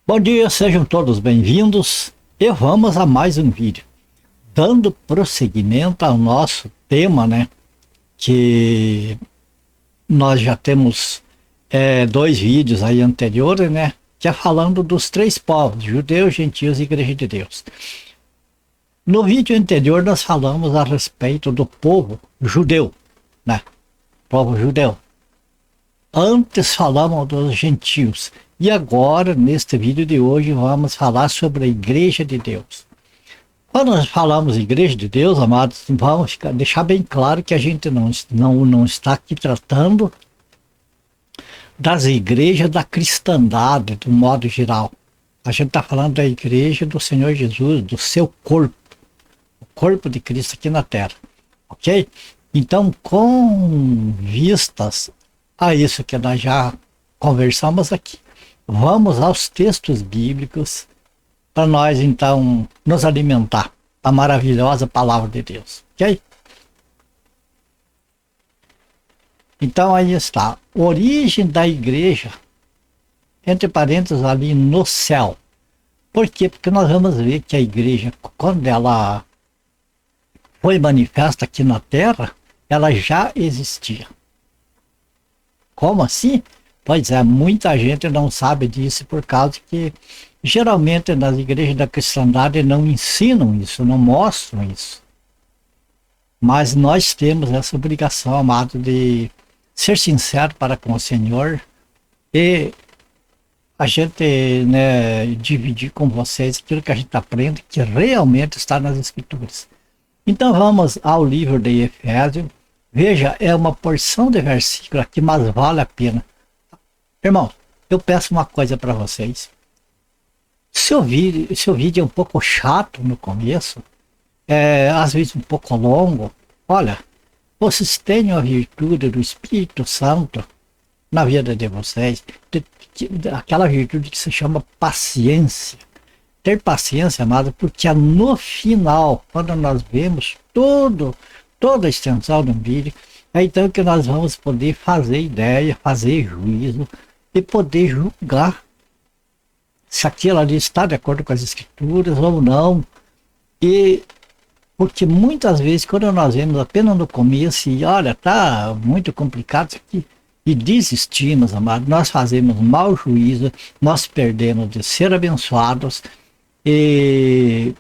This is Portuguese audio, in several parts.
Bom dia, sejam todos bem-vindos e vamos a mais um vídeo. Dando prosseguimento ao nosso tema, né? Que nós já temos dois vídeos aí anteriores, né? Que é falando dos três povos, judeus, gentios e igreja de Deus. No vídeo anterior nós falamos a respeito do povo judeu, né? Povo judeu. Antes falamos dos gentios. E agora, neste vídeo de hoje, vamos falar sobre a Igreja de Deus. Quando nós falamos Igreja de Deus, amados, vamos deixar bem claro que a gente não está aqui tratando das igrejas da cristandade, do modo geral. A gente está falando da Igreja do Senhor Jesus, do seu corpo, o corpo de Cristo aqui na Terra. Ok? Então, com vistas a isso que nós já conversamos aqui, vamos aos textos bíblicos para nós então nos alimentar a maravilhosa palavra de Deus, ok? Então aí está, origem da igreja, entre parênteses ali no céu. Por quê? Porque nós vamos ver que a igreja, quando ela foi manifesta aqui na terra, ela já existia. Como assim? Pois é, muita gente não sabe disso por causa que geralmente nas igrejas da cristandade não ensinam isso, não mostram isso. Mas nós temos essa obrigação, amado, de ser sincero para com o Senhor e a gente, né, dividir com vocês aquilo que a gente aprende que realmente está nas Escrituras. Então vamos ao livro de Efésios. Veja, é uma porção de versículos aqui, mas vale a pena. Irmão, eu peço uma coisa para vocês. Seu vídeo é um pouco chato no começo, às vezes um pouco longo. Olha, vocês têm a virtude do Espírito Santo na vida de vocês, aquela virtude que se chama paciência. Ter paciência, amado, porque no final, quando nós vemos toda a extensão do vídeo, é então que nós vamos poder fazer ideia, fazer juízo e poder julgar se aquilo ali está de acordo com as Escrituras ou não. E porque muitas vezes quando nós vemos apenas no começo e olha, tá muito complicado isso aqui, e desistimos, amado, nós fazemos mau juízo, nós perdemos de ser abençoados e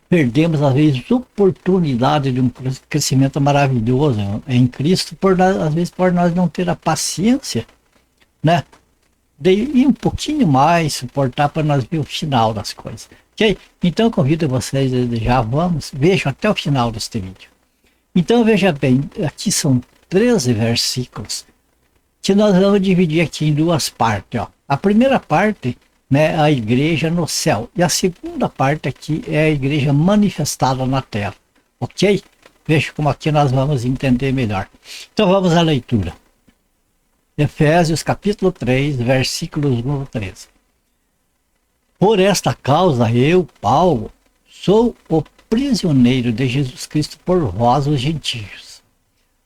perdemos às vezes oportunidade de um crescimento maravilhoso em Cristo, às vezes por nós não ter a paciência, né, de ir um pouquinho mais, suportar para nós ver o final das coisas, ok? Então eu convido vocês, já vejam até o final deste vídeo. Então veja bem, aqui são 13 versículos que nós vamos dividir aqui em duas partes, ó. A primeira parte, né, a igreja no céu, e a segunda parte aqui é a igreja manifestada na terra, ok? Veja como aqui nós vamos entender melhor. Então vamos à leitura. Efésios capítulo 3, versículos 1 a 13. Por esta causa eu, Paulo, sou o prisioneiro de Jesus Cristo por vós, os gentios.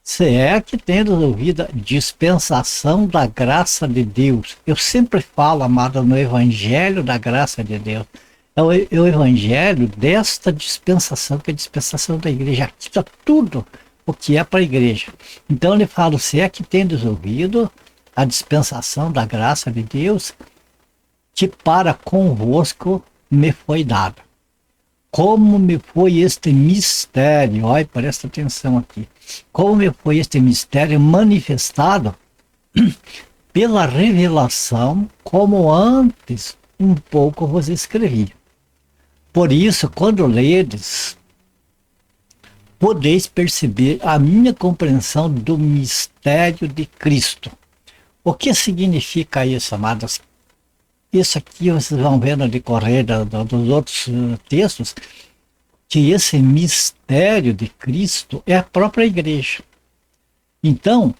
Se é que tendes ouvido a dispensação da graça de Deus. Eu sempre falo, amado, no evangelho da graça de Deus. É o evangelho desta dispensação, que é a dispensação da igreja. Aqui está tudo o que é para a igreja. Então ele fala, se é que tendes ouvido a dispensação da graça de Deus, que para convosco me foi dada. Como me foi este mistério, olha, presta atenção aqui, como me foi este mistério manifestado pela revelação, como antes um pouco vos escrevi. Por isso, quando ledes, podeis perceber a minha compreensão do mistério de Cristo. O que significa isso, amados? Isso aqui vocês vão ver no decorrer dos outros textos, que esse mistério de Cristo é a própria igreja. Então,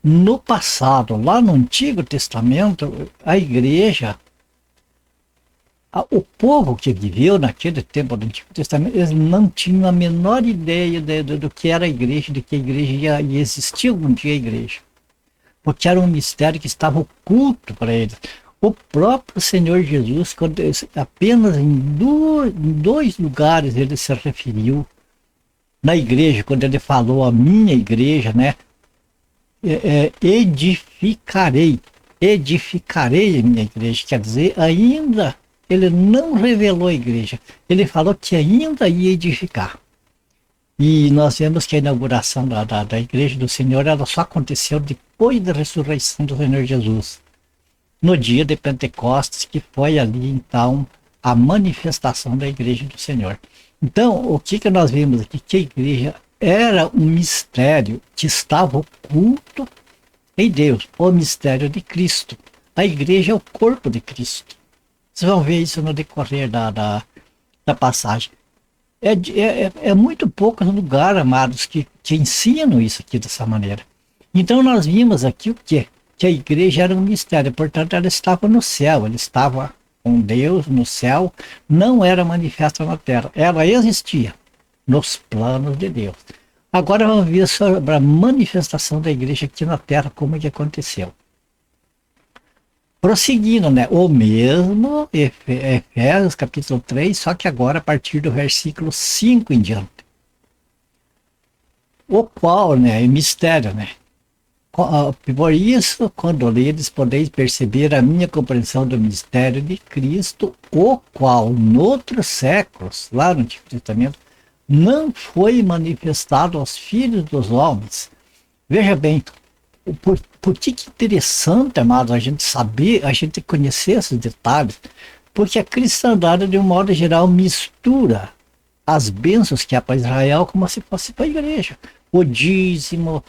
no passado, lá no Antigo Testamento, a igreja, o povo que viveu naquele tempo do Antigo Testamento, eles não tinham a menor ideia do que era a igreja, de que a igreja ia existir algum dia a igreja. Porque era um mistério que estava oculto para eles. O próprio Senhor Jesus, quando apenas em dois lugares ele se referiu na igreja, quando ele falou a minha igreja, né? Edificarei a minha igreja. Quer dizer, ainda ele não revelou a igreja. Ele falou que ainda ia edificar. E nós vemos que a inauguração da igreja do Senhor, ela só aconteceu depois da ressurreição do Senhor Jesus. No dia de Pentecostes, que foi ali, então, a manifestação da igreja do Senhor. Então, o que nós vimos aqui? Que a igreja era um mistério que estava oculto em Deus, o mistério de Cristo. A igreja é o corpo de Cristo. Vocês vão ver isso no decorrer da passagem. É muito poucos lugares, amados, que ensinam isso aqui dessa maneira. Então nós vimos aqui o quê? Que a igreja era um mistério, portanto ela estava no céu, ela estava com Deus no céu, não era manifesta na terra, ela existia nos planos de Deus. Agora vamos ver sobre a manifestação da igreja aqui na terra, como é que aconteceu. Prosseguindo, né? O mesmo, Efésios capítulo 3, só que agora a partir do versículo 5 em diante. O qual, né, é mistério, né? Por isso, quando ledes, podeis perceber a minha compreensão do mistério de Cristo, o qual, noutros séculos, lá no Antigo Testamento, não foi manifestado aos filhos dos homens. Veja bem, por que interessante, amados, a gente saber, a gente conhecer esses detalhes, porque a cristandade, de um modo geral, mistura as bênçãos que há para Israel como se fosse para a igreja. O dízimo,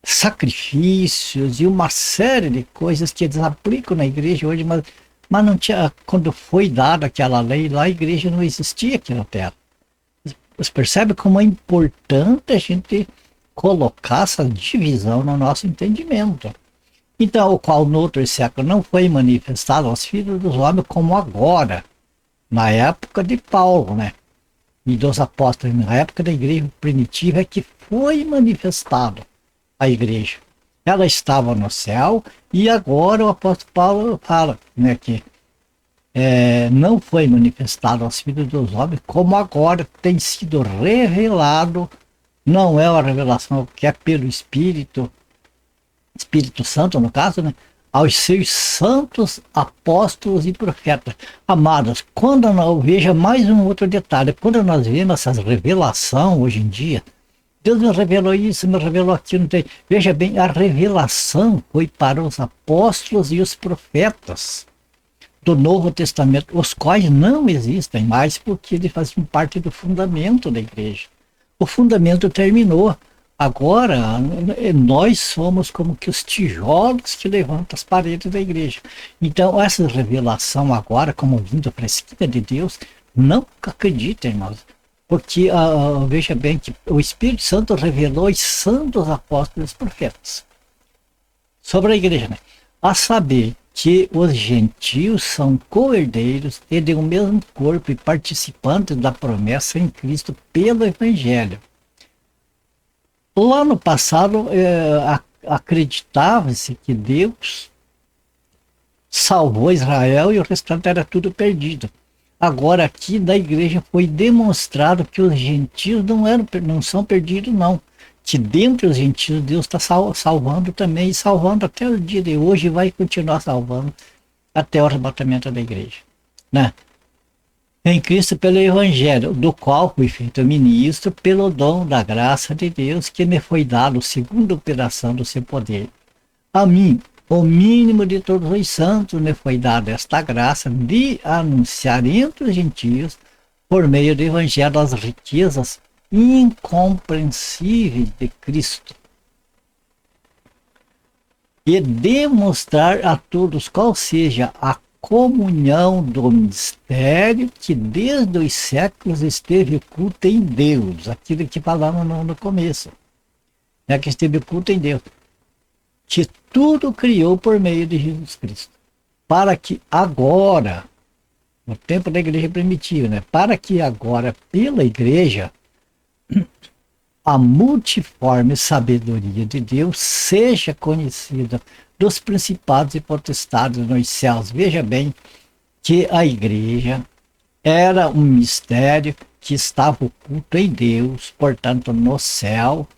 sacrifícios e uma série de coisas que eles aplicam na igreja hoje, mas não tinha, quando foi dada aquela lei lá, a igreja não existia aqui na terra. Você percebe como é importante a gente colocar essa divisão no nosso entendimento. Então, o qual no outro século não foi manifestado aos filhos dos homens como agora, na época de Paulo, né? E dos apóstolos, na época da igreja primitiva, é que foi manifestado a igreja. Ela estava no céu e agora o apóstolo Paulo fala, né, que não foi manifestado aos filhos dos homens, como agora tem sido revelado. Não é uma revelação que é pelo Espírito Santo, no caso, né, aos seus santos apóstolos e profetas. Amados, quando nós, veja mais um outro detalhe, quando nós vemos essas revelações hoje em dia, Deus me revelou isso, me revelou aquilo, não tem. Veja bem, a revelação foi para os apóstolos e os profetas do Novo Testamento, os quais não existem mais porque eles faziam parte do fundamento da igreja. O fundamento terminou. Agora, nós somos como que os tijolos que levantam as paredes da igreja. Então, essa revelação agora, como vindo fresquinha de Deus, não acreditem, irmãos. Porque, veja bem, que o Espírito Santo revelou os santos apóstolos e profetas sobre a igreja, né? A saber que os gentios são co-herdeiros e de um mesmo corpo e participantes da promessa em Cristo pelo Evangelho. Lá no passado, acreditava-se que Deus salvou Israel e o restante era tudo perdido. Agora aqui da igreja foi demonstrado que os gentios não são perdidos, não. Que dentre os gentios Deus está salvando também, e salvando até o dia de hoje, e vai continuar salvando até o arrebatamento da igreja, né? Em Cristo pelo Evangelho, do qual fui feito ministro pelo dom da graça de Deus que me foi dado segundo a operação do seu poder. A mim, o mínimo de todos os santos, me foi dada esta graça de anunciar entre os gentios, por meio do Evangelho, as riquezas incompreensíveis de Cristo, e demonstrar a todos qual seja a comunhão do mistério que desde os séculos esteve oculto em Deus, aquilo que falamos no começo, né, que esteve oculto em Deus, que tudo criou por meio de Jesus Cristo, para que agora, no tempo da igreja primitiva, né, para que agora pela igreja a multiforme sabedoria de Deus seja conhecida dos principados e potestades nos céus. Veja bem que a igreja era um mistério que estava oculto em Deus, portanto no céu,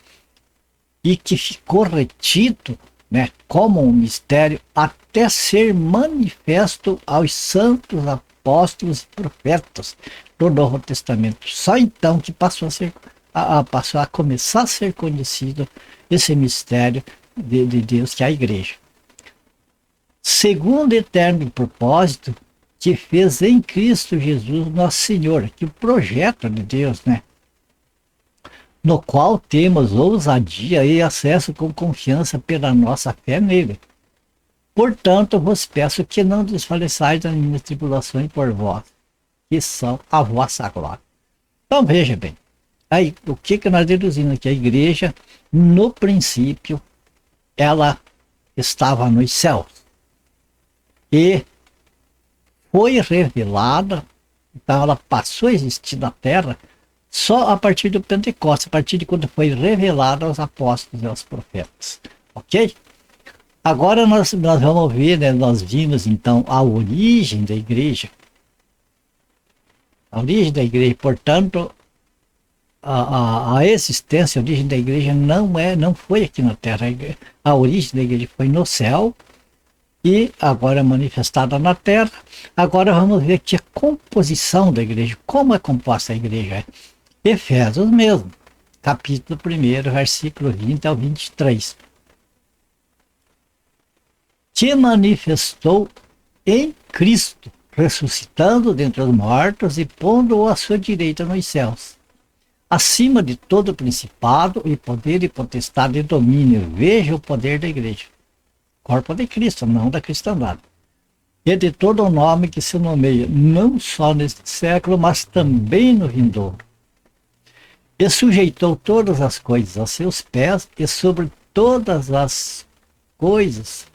e que ficou retido, né, como um mistério até ser manifesto aos santos apóstolos e profetas do Novo Testamento. Só então que passou a começar a ser conhecido esse mistério de Deus, que é a igreja. Segundo o eterno propósito que fez em Cristo Jesus nosso Senhor, que o projeto de Deus, né? No qual temos ousadia e acesso com confiança pela nossa fé nele. Portanto, vos peço que não desfaleçais das minhas tribulações por vós, que são a vossa glória. Então veja bem, aí o que nós deduzimos aqui? A igreja, no princípio, ela estava nos céus e foi revelada, então ela passou a existir na terra só a partir do Pentecostes, a partir de quando foi revelada aos apóstolos e aos profetas. Ok? Agora nós vamos ver, né, nós vimos então a origem da igreja. A origem da igreja, portanto, a existência, a origem da igreja não foi aqui na terra. A origem da igreja foi no céu e agora é manifestada na terra. Agora vamos ver aqui a composição da igreja. Como é composta a igreja? Efésios mesmo, capítulo 1, versículo 20 ao 23. Que manifestou em Cristo, ressuscitando dentre os mortos e pondo-o à sua direita nos céus, acima de todo principado e poder e potestade e domínio. Veja o poder da igreja, corpo de Cristo, não da cristandade, e de todo o nome que se nomeia, não só neste século, mas também no vindouro. E sujeitou todas as coisas a seus pés, e sobre todas as coisas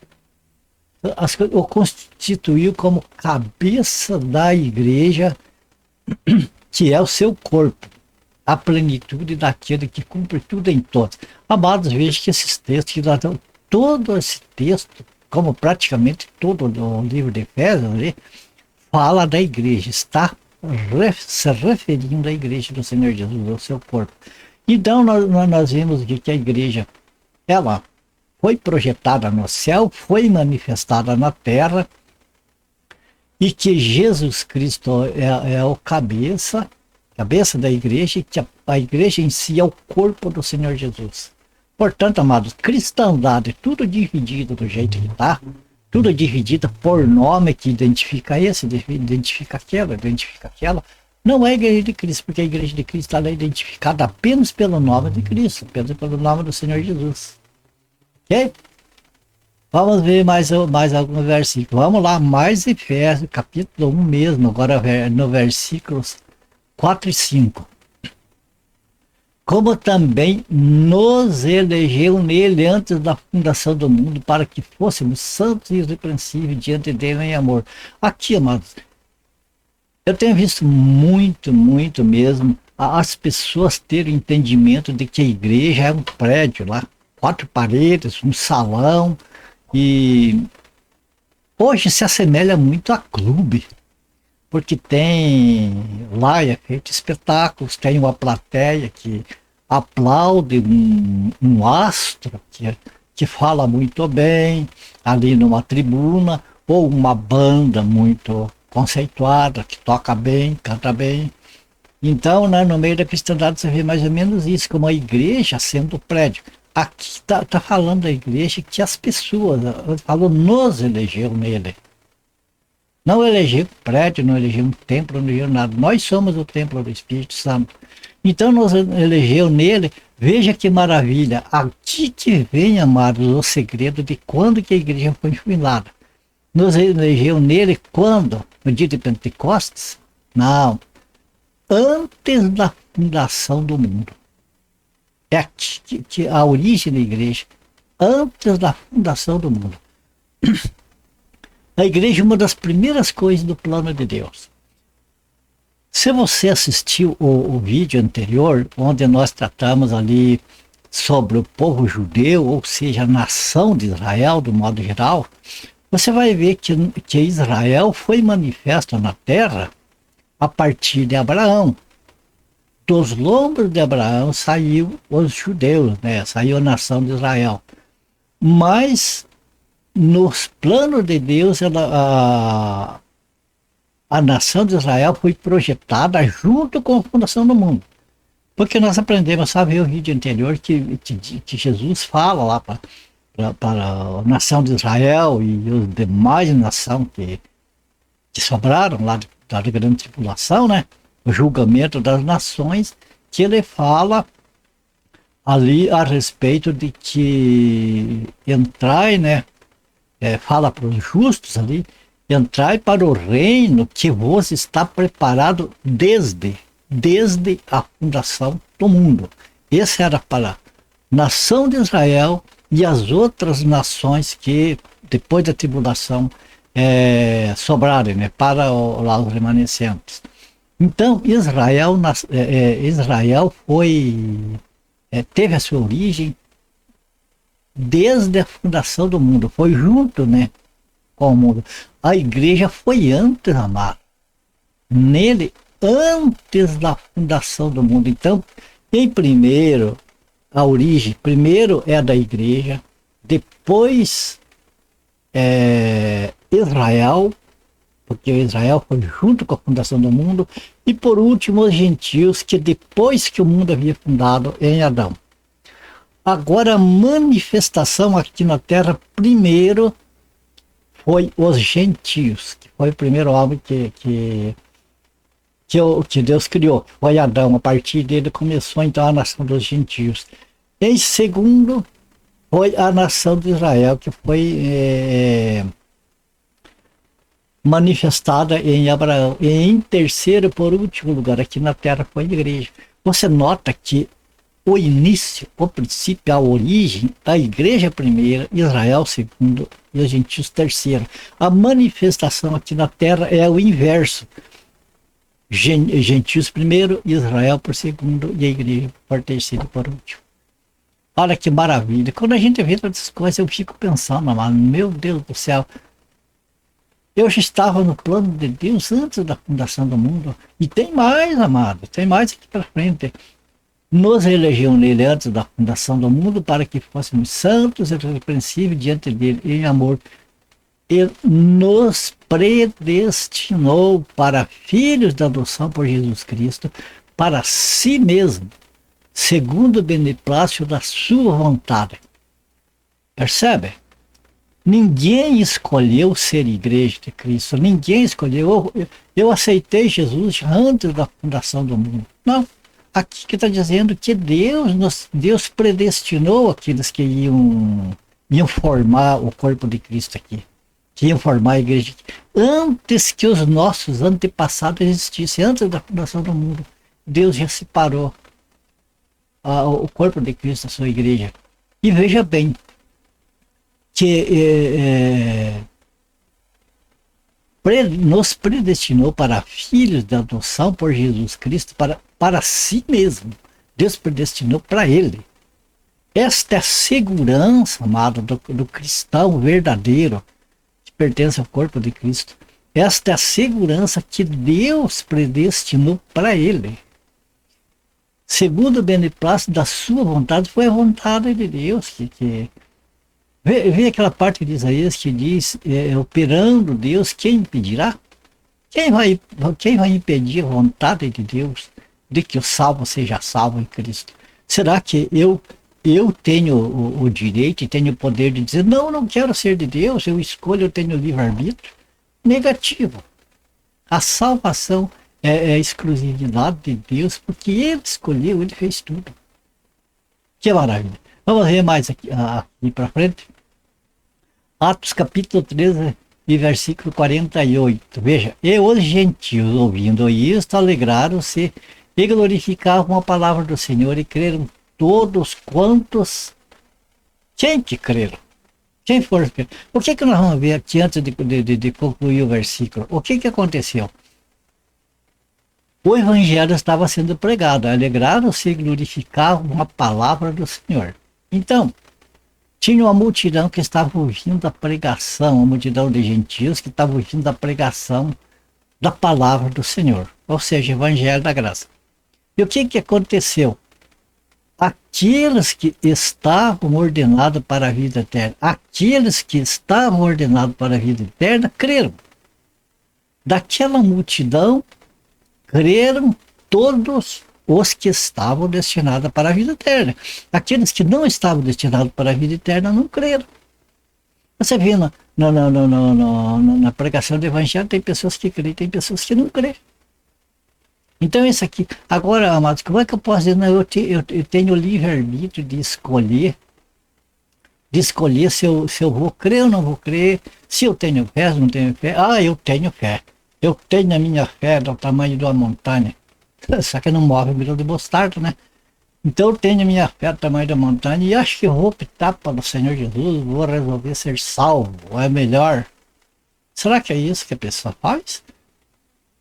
o constituiu como cabeça da igreja, que é o seu corpo, a plenitude daquele que cumpre tudo em todos. Amados, veja que esses textos, todo esse texto, como praticamente todo o livro de Efésios, fala da igreja, está se referindo à igreja do Senhor Jesus, ao seu corpo. Então nós vimos que a igreja, ela foi projetada no céu, foi manifestada na terra, e que Jesus Cristo é o cabeça da igreja, e que a igreja em si é o corpo do Senhor Jesus. Portanto, amados, cristandade, tudo dividido do jeito que está, tudo dividido por nome que identifica esse, identifica aquela, não é a igreja de Cristo, porque a igreja de Cristo ela é identificada apenas pelo nome de Cristo, apenas pelo nome do Senhor Jesus. Ok? Vamos ver mais alguns versículos. Vamos lá, mais Efésios, capítulo 1 mesmo, agora no versículos 4 e 5. Como também nos elegeu nele antes da fundação do mundo, para que fôssemos santos e irrepreensíveis diante dele em amor. Aqui, amados, eu tenho visto muito mesmo as pessoas terem entendimento de que a igreja é um prédio lá, 4 paredes, um salão, e hoje se assemelha muito a clube, porque lá é feito espetáculos, tem uma plateia que aplaude um astro que fala muito bem ali numa tribuna, ou uma banda muito conceituada que toca bem, canta bem. Então, né, no meio da cristandade você vê mais ou menos isso, como a igreja sendo o prédio. Aqui está falando da igreja que as pessoas, falou, nos elegeu nele. Não elegeu prédio, não elegeu um templo, não elegeu nada. Nós somos o templo do Espírito Santo. Então nos elegeu nele. Veja que maravilha. Aqui que vem, amados, o segredo de quando que a igreja foi fundada. Nos elegeu nele quando? No dia de Pentecostes? Não. Antes da fundação do mundo. É aqui que a origem da igreja. Antes da fundação do mundo. A igreja é uma das primeiras coisas do plano de Deus. Se você assistiu o vídeo anterior, onde nós tratamos ali sobre o povo judeu, ou seja, a nação de Israel, do modo geral, você vai ver que Israel foi manifesto na terra a partir de Abraão. Dos lombos de Abraão saiu os judeus, né? Saiu a nação de Israel. Mas nos planos de Deus, a nação de Israel foi projetada junto com a fundação do mundo. Porque nós aprendemos, sabe, o vídeo anterior, que Jesus fala lá para a nação de Israel e os demais nações que sobraram lá da grande tribulação, né? O julgamento das nações, que ele fala ali a respeito de que entrai, né? Fala para os justos ali, entrai para o reino que vos está preparado desde a fundação do mundo. Esse era para a nação de Israel e as outras nações que depois da tribulação sobrarem, né, para lá os remanescentes. Então Israel teve a sua origem desde a fundação do mundo, foi junto, né, com o mundo. A igreja foi antes, amado, nele, antes da fundação do mundo. Então, em primeiro, a origem, primeiro é da igreja, depois Israel, porque Israel foi junto com a fundação do mundo, e por último os gentios, que depois que o mundo havia fundado em Adão. Agora a manifestação aqui na terra, primeiro foi os gentios, que foi o primeiro homem que Deus criou, foi Adão. A partir dele começou então a nação dos gentios. Em segundo, foi a nação de Israel, que foi manifestada em Abraão. E em terceiro, por último lugar, aqui na terra foi a igreja. Você nota que o início, o princípio, a origem, a igreja primeira, Israel segundo e os gentios terceiro. A manifestação aqui na terra é o inverso. Gentios primeiro, Israel por segundo e a igreja por terceiro e por último. Olha que maravilha. Quando a gente vê todas essas coisas, eu fico pensando, mano, meu Deus do céu, eu já estava no plano de Deus antes da fundação do mundo. E tem mais, amado, tem mais aqui para frente. Nos elegeu nele antes da fundação do mundo para que fôssemos santos e irrepreensíveis diante dele em amor. Ele nos predestinou para filhos da adoção por Jesus Cristo, para si mesmo, segundo o beneplácito da sua vontade. Percebe? Ninguém escolheu ser igreja de Cristo, ninguém escolheu. Eu aceitei Jesus antes da fundação do mundo. Não. Aqui que está dizendo que Deus predestinou aqueles que iam formar o corpo de Cristo aqui, que iam formar a igreja aqui, antes que os nossos antepassados existissem, antes da fundação do mundo. Deus já separou o corpo de Cristo, a sua igreja. E veja bem, que nos predestinou para filhos da adoção por Jesus Cristo, para si mesmo. Deus predestinou para ele. Esta é a segurança, amado, do cristão verdadeiro, que pertence ao corpo de Cristo. Esta é a segurança que Deus predestinou para ele. Segundo o beneplácito da sua vontade, foi a vontade de Deus Vê aquela parte de Isaías que diz, operando Deus, quem impedirá? Quem vai impedir a vontade de Deus de que o salvo seja salvo em Cristo? Será que eu tenho o direito e tenho o poder de dizer, não quero ser de Deus, eu escolho, eu tenho livre-arbítrio? Negativo. A salvação é exclusividade de Deus, porque Ele escolheu, Ele fez tudo. Que maravilha. Vamos ver mais aqui para frente. Atos capítulo 13 e versículo 48. Veja, e os gentios, ouvindo isto, alegraram-se e glorificavam a palavra do Senhor, e creram todos quantos. Quem que creram? Quem for? O que nós vamos ver aqui antes de concluir o versículo? O que aconteceu? O evangelho estava sendo pregado, alegraram-se e glorificavam a palavra do Senhor. Então, tinha uma multidão que estava ouvindo a pregação, uma multidão de gentios que estava ouvindo a pregação da palavra do Senhor, ou seja, evangelho da graça. E o que aconteceu? Aqueles que estavam ordenados para a vida eterna, aqueles que estavam ordenados para a vida eterna, creram. Daquela multidão, creram todos os que estavam destinados para a vida eterna. Aqueles que não estavam destinados para a vida eterna não creram. Você vê na pregação do evangelho, tem pessoas que creem, tem pessoas que não creem. Então isso aqui, agora, amados, como é que eu posso dizer? Não, eu tenho o livre-arbítrio de escolher se eu vou crer ou não vou crer, se eu tenho fé, se não tenho fé. Ah, eu tenho fé. Eu tenho a minha fé do tamanho de uma montanha. Só que não move o grão de mostarda, né? Então eu tenho a minha fé do tamanho da montanha e acho que eu vou optar pelo Senhor Jesus, vou resolver ser salvo, é melhor. Será que é isso que a pessoa faz?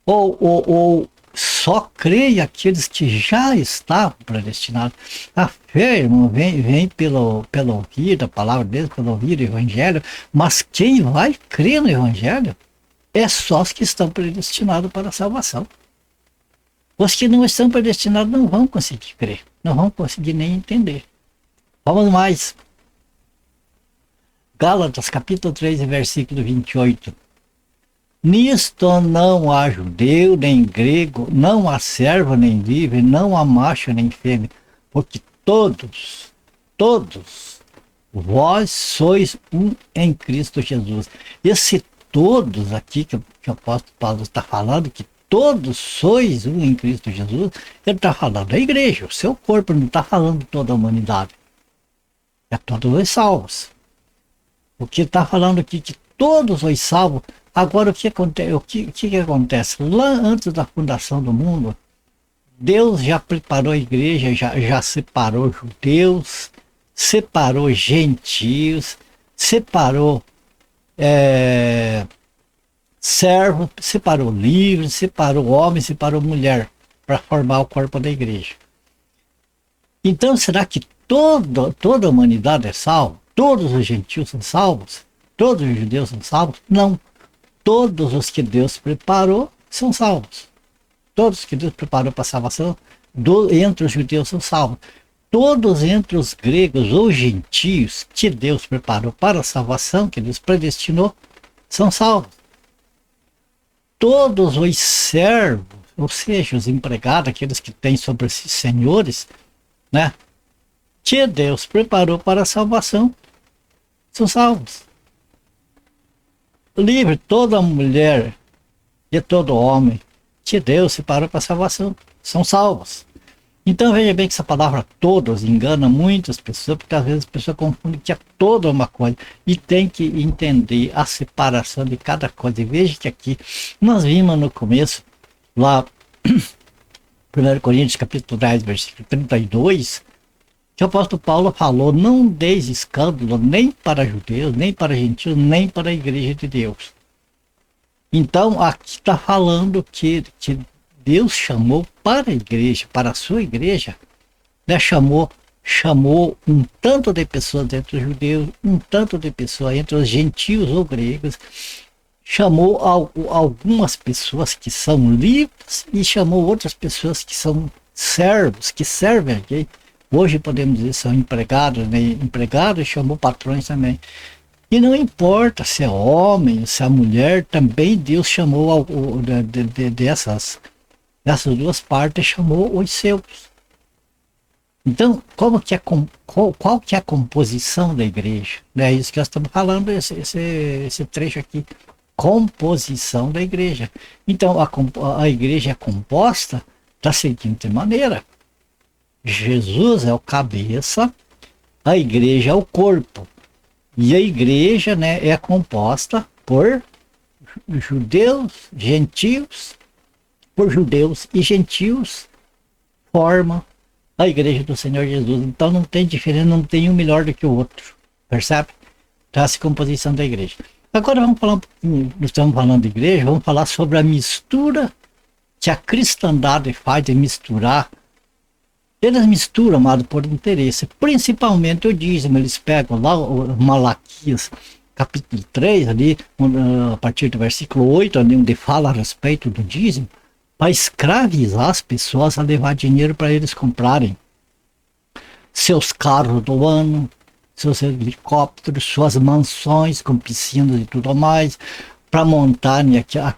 Ou só creem aqueles que já estavam predestinados? A fé, irmão, vem pelo ouvir a palavra de Deus, pelo ouvir o evangelho, mas quem vai crer no evangelho é só os que estão predestinados para a salvação. Os que não estão predestinados não vão conseguir crer, não vão conseguir nem entender. Vamos mais. Gálatas capítulo 3, versículo 28. Nisto não há judeu nem grego, não há servo nem livre, não há macho nem fêmea, porque todos, vós sois um em Cristo Jesus. Esse todos aqui que o apóstolo Paulo está falando, que todos sois um em Cristo Jesus, ele está falando da igreja, o seu corpo, não está falando de toda a humanidade. É todos os salvos. O que está falando aqui, que todos os salvos. Agora, o que acontece? Lá antes da fundação do mundo, Deus já preparou a igreja, já separou judeus, separou gentios, separou servo, separou livre, separou homem, separou mulher, para formar o corpo da igreja. Então, será que toda a humanidade é salva? Todos os gentios são salvos? Todos os judeus são salvos? Não. Todos os que Deus preparou são salvos. Todos que Deus preparou para a salvação, entre os judeus são salvos. Todos entre os gregos ou gentios que Deus preparou para a salvação, que Deus predestinou, são salvos. Todos os servos, ou seja, os empregados, aqueles que têm sobre si senhores, né, que Deus preparou para a salvação, são salvos. Livre toda mulher e todo homem que Deus separou para a salvação, são salvos. Então veja bem que essa palavra todos engana muitas pessoas, porque às vezes a pessoa confunde que é toda uma coisa e tem que entender a separação de cada coisa. E veja que aqui nós vimos no começo, lá 1 Coríntios capítulo 10, versículo 32, que o apóstolo Paulo falou: não deis escândalo nem para judeus, nem para gentios, nem para a igreja de Deus. Então aqui está falando que Deus chamou para a igreja, para a sua igreja, né, chamou um tanto de pessoas entre os judeus, um tanto de pessoas entre os gentios ou gregos, chamou algumas pessoas que são livres e chamou outras pessoas que são servos, que servem aqui. Hoje podemos dizer são empregados, né? Empregados, chamou patrões também. E não importa se é homem, se é mulher, também Deus chamou dessas duas partes, chamou os seus. Então, qual que é a composição da igreja? É isso que nós estamos falando, esse trecho aqui. Composição da igreja. Então, a igreja é composta da seguinte maneira: Jesus é o cabeça, a igreja é o corpo. E a igreja, né, é composta por judeus, gentios, por judeus e gentios, forma a igreja do Senhor Jesus. Então não tem diferença, não tem um melhor do que o outro. Percebe? Então essa composição da igreja. Agora vamos falar um pouquinho, nós estamos falando de igreja, vamos falar sobre a mistura que a cristandade faz de misturar, eles misturam, amado, por interesse, principalmente o dízimo. Eles pegam lá o Malaquias, capítulo 3, ali, a partir do versículo 8, ali onde fala a respeito do dízimo, para escravizar as pessoas a levar dinheiro para eles comprarem seus carros do ano, seus helicópteros, suas mansões com piscinas e tudo mais, para montarem aquelas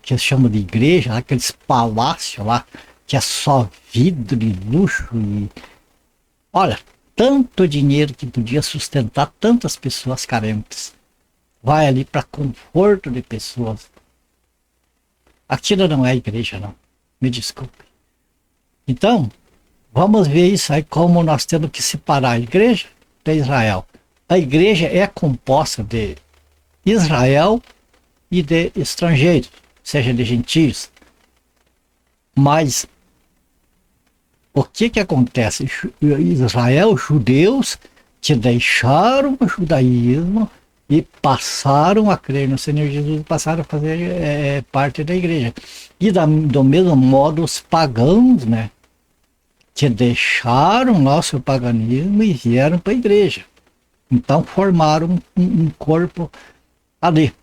que se chama de igreja, aqueles palácios lá, que é só vidro e luxo. E olha, tanto dinheiro que podia sustentar tantas pessoas carentes. Vai ali para conforto de pessoas. Aquilo não é igreja, não. Me desculpe. Então, vamos ver isso aí, como nós temos que separar a igreja de Israel. A igreja é composta de Israel e de estrangeiros, seja de gentios. Mas o que acontece? Israel, judeus que deixaram o judaísmo e passaram a crer no Senhor Jesus, passaram a fazer parte da igreja. E do mesmo modo os pagãos, né, que deixaram nosso paganismo e vieram para a igreja. Então formaram um corpo ali.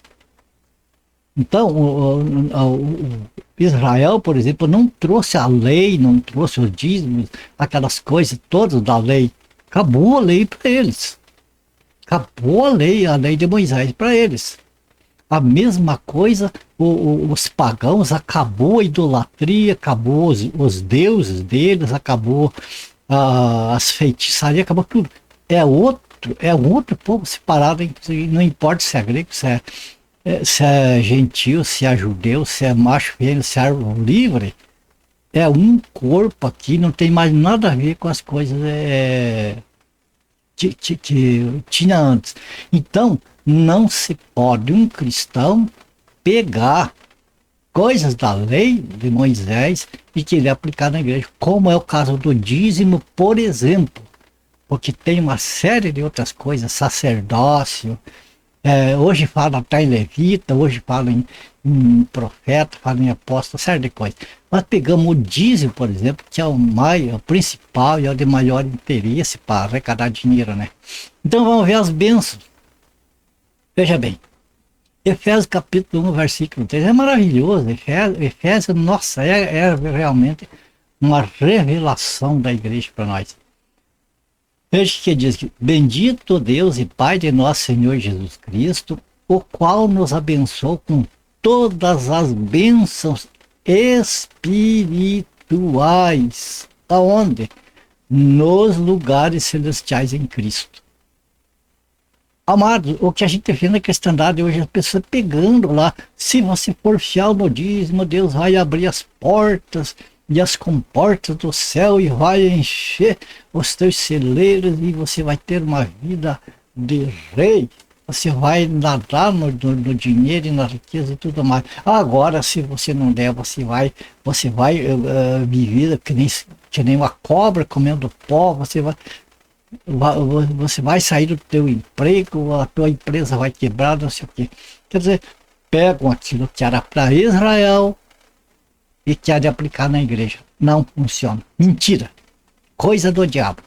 Então, o Israel, por exemplo, não trouxe a lei, não trouxe os dízimos, aquelas coisas todas da lei. Acabou a lei para eles. Acabou a lei de Moisés para eles. A mesma coisa, os pagãos, acabou a idolatria, acabou os deuses deles, acabou as feitiçarias, acabou tudo. É um outro povo separado, não importa se é grego, se é gentil, se é judeu, se é macho, fêmea, se é livre, é um corpo aqui, não tem mais nada a ver com as coisas que tinha antes. Então, não se pode um cristão pegar coisas da lei de Moisés e querer aplicar na igreja, como é o caso do dízimo, por exemplo, porque tem uma série de outras coisas, sacerdócio. Hoje fala até em levita, hoje fala em profeta, fala em apóstolo, série de coisas. Nós pegamos o dízimo, por exemplo, que é o principal e é o de maior interesse para arrecadar dinheiro, né? Então vamos ver as bênçãos. Veja bem, Efésios capítulo 1, versículo 3, é maravilhoso. Efésios, nossa, é realmente uma revelação da igreja para nós. Veja que diz que bendito Deus e Pai de nosso Senhor Jesus Cristo, o qual nos abençoou com todas as bênçãos espirituais. Aonde? Nos lugares celestiais em Cristo. Amados, o que a gente vê na cristandade hoje, as pessoas pegando lá, se você for fiel no dízimo, Deus vai abrir as portas e as comportas do céu e vai encher os teus celeiros e você vai ter uma vida de rei. Você vai nadar no dinheiro e na riqueza e tudo mais. Agora, se você não der, você vai viver que nem uma cobra comendo pó, você vai sair do teu emprego, a tua empresa vai quebrar, não sei o quê. Quer dizer, pegam aquilo que era para Israel e querem aplicar na igreja. Não funciona. Mentira. Coisa do diabo.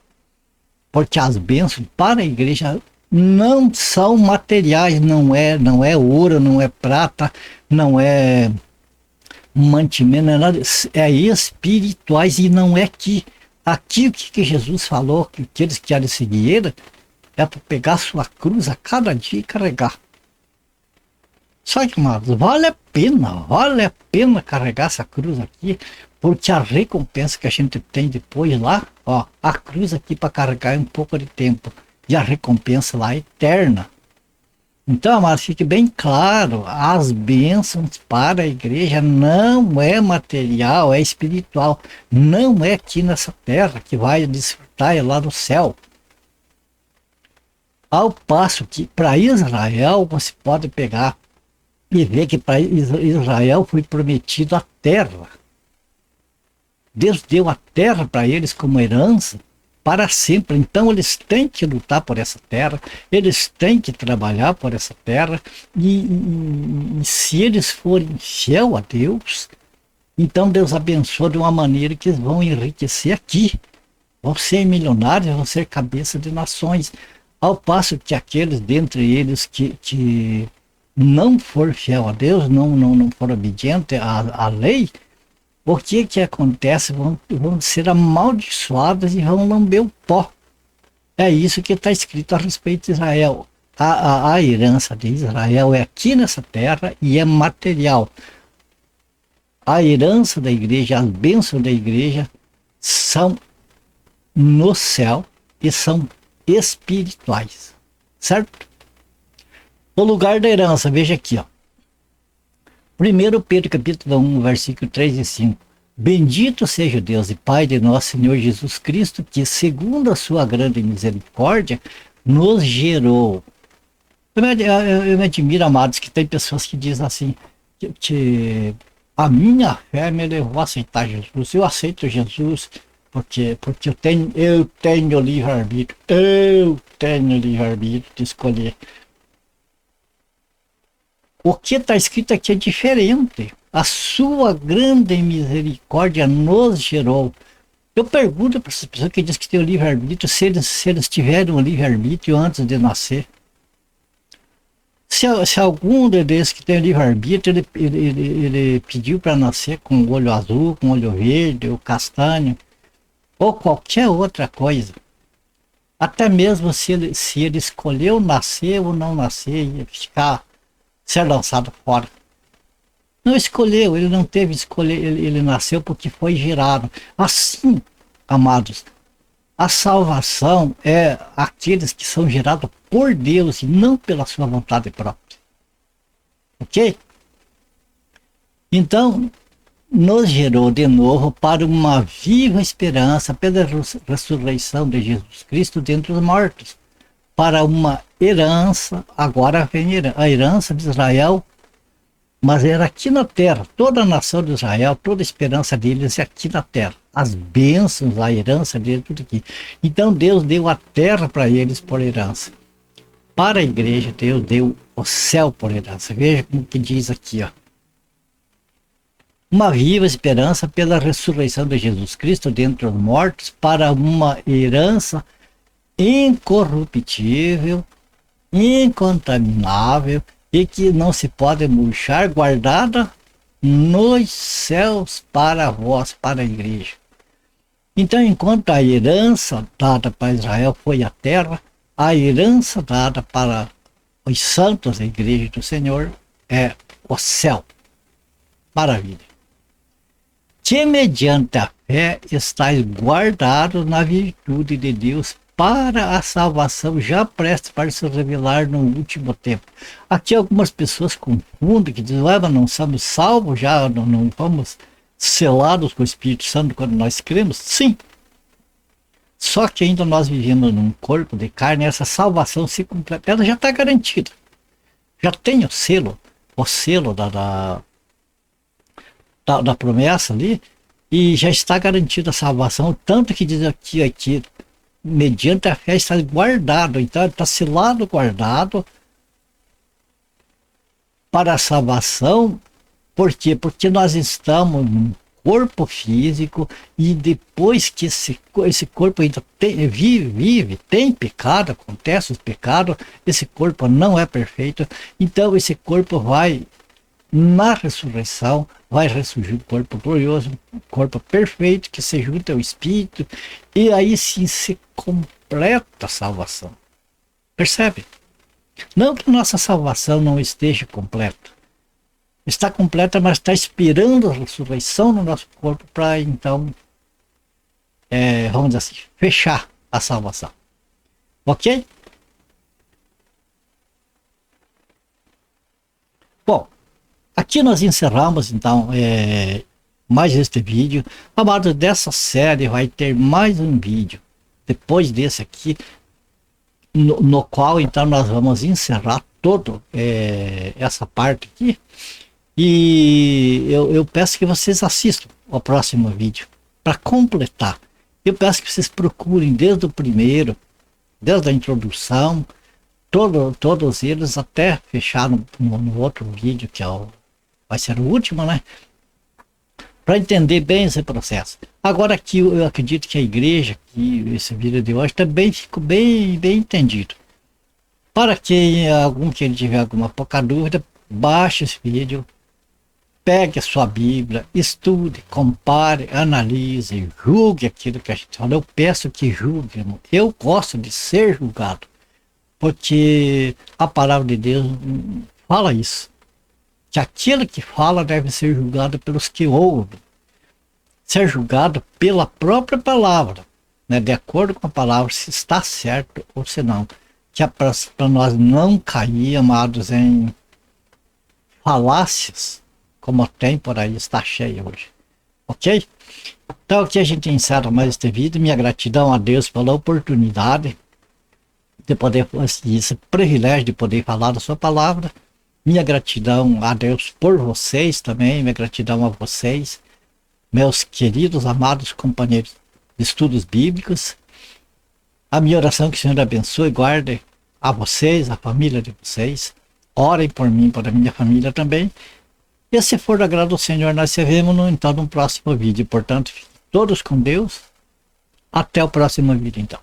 Porque as bênçãos para a igreja não são materiais, não é ouro, não é prata, não é mantimento, não é nada, é espirituais. E não é que aqui o que Jesus falou, que eles querem seguir ele, é para pegar sua cruz a cada dia e carregar. Só que, amados, vale a pena carregar essa cruz aqui, porque a recompensa que a gente tem depois lá, ó, a cruz aqui para carregar é um pouco de tempo, e a recompensa lá é eterna. Então, amados, fique bem claro, as bênçãos para a igreja não é material, é espiritual, não é aqui nessa terra que vai desfrutar, é lá no céu. Ao passo que para Israel você pode pegar e ver que para Israel foi prometido a terra. Deus deu a terra para eles como herança, para sempre. Então eles têm que lutar por essa terra, eles têm que trabalhar por essa terra, e se eles forem fiel a Deus, então Deus abençoa de uma maneira que eles vão enriquecer aqui, vão ser milionários, vão ser cabeça de nações, ao passo que aqueles dentre eles que não for fiel a Deus, não for obediente à lei, o que acontece? Vão ser amaldiçoados e vão lamber o pó. É isso que está escrito a respeito de Israel. A herança de Israel é aqui nessa terra e é material. A herança da igreja, as bênçãos da igreja são no céu e são espirituais. Certo? O lugar da herança, veja aqui, ó. 1 Pedro capítulo 1, versículo 3 e 5. Bendito seja o Deus e Pai de nosso Senhor Jesus Cristo, que segundo a sua grande misericórdia, nos gerou. Eu me admiro, amados, que tem pessoas que dizem assim, que a minha fé me levou a aceitar Jesus. Eu aceito Jesus porque eu tenho livre-arbítrio. Eu tenho livre-arbítrio de escolher. O que está escrito aqui é diferente. A sua grande misericórdia nos gerou. Eu pergunto para essas pessoas que dizem que têm o livre-arbítrio, se eles tiveram o livre-arbítrio antes de nascer. Se algum deles que tem o livre-arbítrio, ele pediu para nascer com o olho azul, com o olho verde, ou castanho, ou qualquer outra coisa. Até mesmo se ele escolheu nascer ou não nascer e ser lançado fora. Não escolheu, ele não teve escolha, ele nasceu porque foi gerado. Assim, amados, a salvação é aqueles que são gerados por Deus e não pela sua vontade própria. Ok? Então, nos gerou de novo para uma viva esperança pela ressurreição de Jesus Cristo dentre os mortos, para uma herança. Agora vem a herança de Israel, mas era aqui na terra. Toda a nação de Israel, toda a esperança deles é aqui na terra. As bênçãos, a herança deles, tudo aqui. Então Deus deu a terra para eles por herança. Para a igreja, Deus deu o céu por herança. Veja como que diz aqui, ó. Uma viva esperança pela ressurreição de Jesus Cristo dentre os mortos, para uma herança incorruptível, incontaminável e que não se pode murchar, guardada nos céus para vós, para a igreja. Então, enquanto a herança dada para Israel foi a terra, a herança dada para os santos da igreja do Senhor é o céu. Maravilha. Que mediante a fé estáis guardados na virtude de Deus para a salvação já prestes para se revelar no último tempo. Aqui algumas pessoas confundem, que dizem, mas não somos salvos, já não fomos selados com o Espírito Santo quando nós cremos? Sim. Só que ainda nós vivemos num corpo de carne, essa salvação se completa, ela já está garantida. Já tem o selo da promessa ali, e já está garantida a salvação, tanto que diz aqui mediante a fé está guardado, então está selado, guardado para a salvação. Por quê? Porque nós estamos num corpo físico e depois que esse corpo ainda vive, tem pecado, acontece os pecados, esse corpo não é perfeito, então esse corpo vai, na ressurreição, vai ressurgir um corpo glorioso, um corpo perfeito, que se junta ao Espírito, e aí sim se completa a salvação. Percebe? Não que nossa salvação não esteja completa. Está completa, mas está esperando a ressurreição no nosso corpo para então, vamos dizer assim, fechar a salvação. Ok? Bom, aqui nós encerramos então mais este vídeo. Amados, dessa série vai ter mais um vídeo depois desse aqui, no qual então nós vamos encerrar todo essa parte aqui. E eu peço que vocês assistam ao próximo vídeo para completar. Eu peço que vocês procurem desde o primeiro, desde a introdução, todos eles até fechar no outro vídeo, que vai ser o último, né? Para entender bem esse processo. Agora aqui eu acredito que a igreja, que esse vídeo de hoje também ficou bem entendido. Para quem tiver alguma pouca dúvida, baixe esse vídeo, pegue a sua Bíblia, estude, compare, analise, julgue aquilo que a gente fala. Eu peço que julgue, irmão. Eu gosto de ser julgado, porque a palavra de Deus fala isso. Que aquele que fala deve ser julgado pelos que ouvem. Ser julgado pela própria palavra, né? De acordo com a palavra, se está certo ou se não. Que é para nós não cair, amados, em falácias, como tem por aí, está cheio hoje. Ok? Então aqui a gente encerra mais este vídeo. Minha gratidão a Deus pela oportunidade de poder, esse privilégio de poder falar da sua palavra. Minha gratidão a Deus por vocês também, minha gratidão a vocês, meus queridos, amados companheiros de estudos bíblicos. A minha oração é que o Senhor abençoe e guarde a vocês, a família de vocês. Orem por mim, por a minha família também. E se for do agrado do Senhor, nós se vemos então no próximo vídeo. Portanto, fiquem todos com Deus. Até o próximo vídeo então.